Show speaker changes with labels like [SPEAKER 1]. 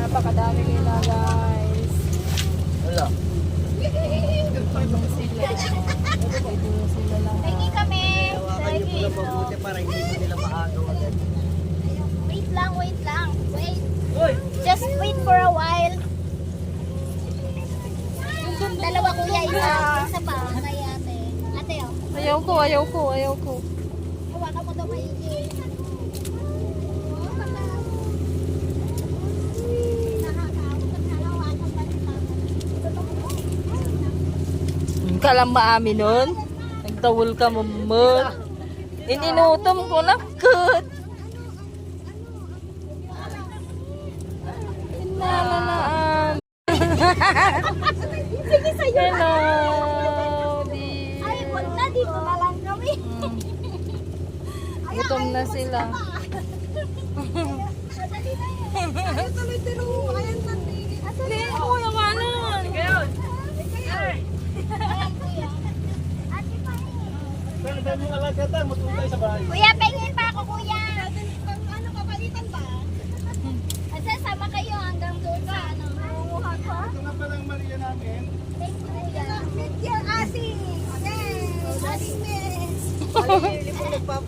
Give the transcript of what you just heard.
[SPEAKER 1] napakadami nila guys.
[SPEAKER 2] Wala.
[SPEAKER 1] Sila lang.
[SPEAKER 3] Hingi kami.
[SPEAKER 2] Hawakan niyo po lang mabuti para hindi mo nila maagaw agad.
[SPEAKER 3] Wait lang, wait lang. Wait.
[SPEAKER 2] Uy!
[SPEAKER 3] Just wait for a while. Dalawa kuya, isa pa. Kay ate. Ate, oh.
[SPEAKER 1] Ayaw ko.
[SPEAKER 3] Hawakan mo daw maigi.
[SPEAKER 1] Ka lang maamin nun. Nagtawol ka mo. Ininutom ko na good. Inalanaan.
[SPEAKER 3] Sige sa'yo.
[SPEAKER 1] Hello.
[SPEAKER 3] Ay, wag na. Dito na lang kami.
[SPEAKER 1] Gutom na sila.
[SPEAKER 3] Madali na yan. Ay, tuloy-tiro. Ayan, sandi.
[SPEAKER 1] Hindi ako naman.
[SPEAKER 3] Ayan, kuya. Ate pa eh.
[SPEAKER 2] Pero dahil yung alagatan, matulay sa bahay.
[SPEAKER 3] Kuya, pengin pa ako, kuya. Ano, kapalitan ba? Asa, sama kayo hanggang doon sa ano. Nangunguha ko.
[SPEAKER 2] Ito nga palang Maria namin.
[SPEAKER 3] Thank you, kuya. Thank you, Asi. Yes. Asi, miss.
[SPEAKER 2] Ano yung nagpapa